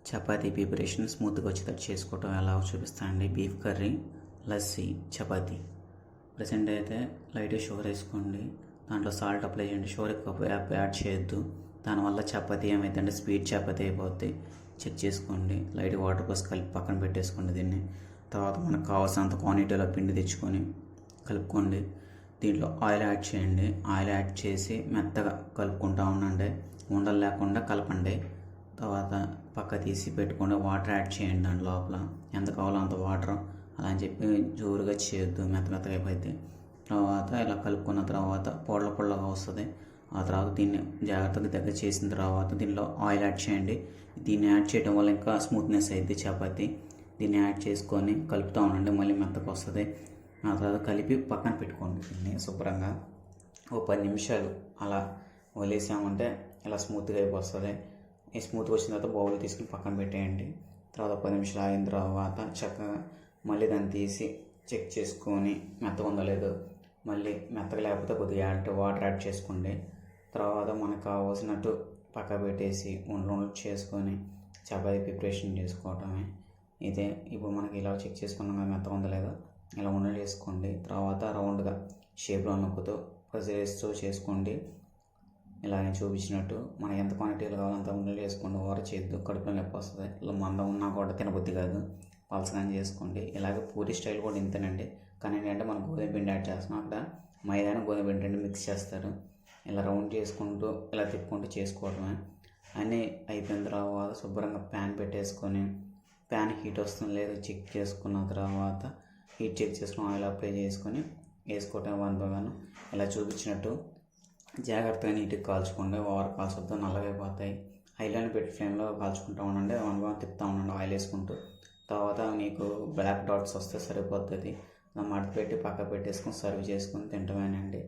Chapati preparation స్మూత్గా వచ్చేటట్టు చేసుకోవటం ఎలా చూపిస్తానండి. Beef curry, lassi, chapati. Present అయితే లైట్ షుగర్ వేసుకోండి, దాంట్లో సాల్ట్ అప్లై చేయండి. షుగర్ ఎక్కువ యాడ్ చేయొద్దు, దానివల్ల చపాతీ ఏమైందంటే స్వీట్ చపాతీ అయిపోద్ది. చెక్ చేసుకోండి. లైట్ వాటర్ పోసి కలిపి పక్కన పెట్టేసుకోండి. దీన్ని తర్వాత మనకు కావాల్సినంత క్వాంటిటీలో పిండి తెచ్చుకొని కలుపుకోండి. దీంట్లో ఆయిల్ యాడ్ చేయండి. ఆయిల్ యాడ్ చేసి మెత్తగా కలుపుకుంటూ ఉండండి, ఉండలు లేకుండా కలపండి. తర్వాత పక్క తీసి పెట్టుకొని వాటర్ యాడ్ చేయండి. దాని లోపల ఎంత కావాలో అంత వాటర్, అలా అని చెప్పి జోరుగా చేయొద్దు, మెత్తగా అయిపోయింది. తర్వాత ఇలా కలుపుకున్న తర్వాత పొడలుగా వస్తుంది. ఆ తర్వాత దీన్ని జాగ్రత్తగా దగ్గర చేసిన తర్వాత దీనిలో ఆయిల్ యాడ్ చేయండి. దీన్ని యాడ్ చేయడం వల్ల ఇంకా స్మూత్నెస్ అయింది చపాతీ. దీన్ని యాడ్ చేసుకొని కలుపుతూ ఉండండి, మళ్ళీ మెత్తగా వస్తుంది. ఆ తర్వాత కలిపి పక్కన పెట్టుకోండి. దీన్ని శుభ్రంగా 10 నిమిషాలు అలా వదిలేసామంటే ఇలా స్మూత్గా అయిపోతుంది. ఈ స్మూత్గా వచ్చిన తర్వాత బౌల్ తీసుకుని పక్కన పెట్టేయండి. తర్వాత 10 నిమిషాలు ఆగిన తర్వాత చక్కగా మళ్ళీ దాన్ని తీసి చెక్ చేసుకొని మెత్తగా ఉందో లేదో, మళ్ళీ మెత్తగా లేకపోతే కొద్దిగా వాటర్ యాడ్ చేసుకోండి. తర్వాత మనకు కావాల్సినట్టు పక్క పెట్టేసి ఉండలు చేసుకొని చపాతీ ప్రిపరేషన్ చేసుకోవటమే ఇదే. ఇప్పుడు మనకి ఇలా చెక్ చేసుకున్నాం, మెత్తగా ఉందో లేదో, ఇలా ఉండలు చేసుకోండి. తర్వాత రౌండ్గా షేప్లో నొక్కుతూ ప్రెస్ చేస్తూ చేసుకోండి. ఇలా నేను చూపించినట్టు మనకి ఎంత క్వాంటిటీలు కావాలో అంత ఉండలు చేసుకోండి. ఓవర్ చేయొద్దు, కడుపులో నొప్పి వస్తుంది. ఇలా మందం ఉన్నా కూడా తినబుద్ధి కాదు, పలసగానే చేసుకోండి. ఇలాగే పూరి స్టైల్ కూడా ఇంతేనండి. కానీ ఏంటంటే మనం గోధుమ పిండి యాడ్ చేస్తున్నాం, అక్కడ మైదాని గోధుమ పిండి రెండు మిక్స్ చేస్తారు. ఇలా రౌండ్ చేసుకుంటూ ఇలా తిప్పుకుంటూ చేసుకోవడమే. అన్నీ అయిపోయిన తర్వాత శుభ్రంగా ప్యాన్ పెట్టేసుకొని ప్యాన్ హీట్ వస్తుంది లేదో చెక్ చేసుకున్న తర్వాత హీట్ చెక్ చేసుకుని ఆయిల్ అప్లై చేసుకొని వేసుకోవటం వన్ బై వన్. ఇలా చూపించినట్టు జాగ్రత్తగా నీట్గా కాల్చుకోండి. ఓవర్ కాల్చొద్దు, నల్లగైపోతాయి. హైలోనే పెట్టి ఫ్లేమ్లో కాల్చుకుంటూ ఉండండి, వన్ బై వన్ తిప్పుతూ ఉండండి ఆయిల్ వేసుకుంటూ. తర్వాత మీకు బ్లాక్ డాట్స్ వస్తే సరిపోతుంది. మడత పెట్టి పక్క పెట్టేసుకొని సర్వ్ చేసుకొని తింటమేనండి.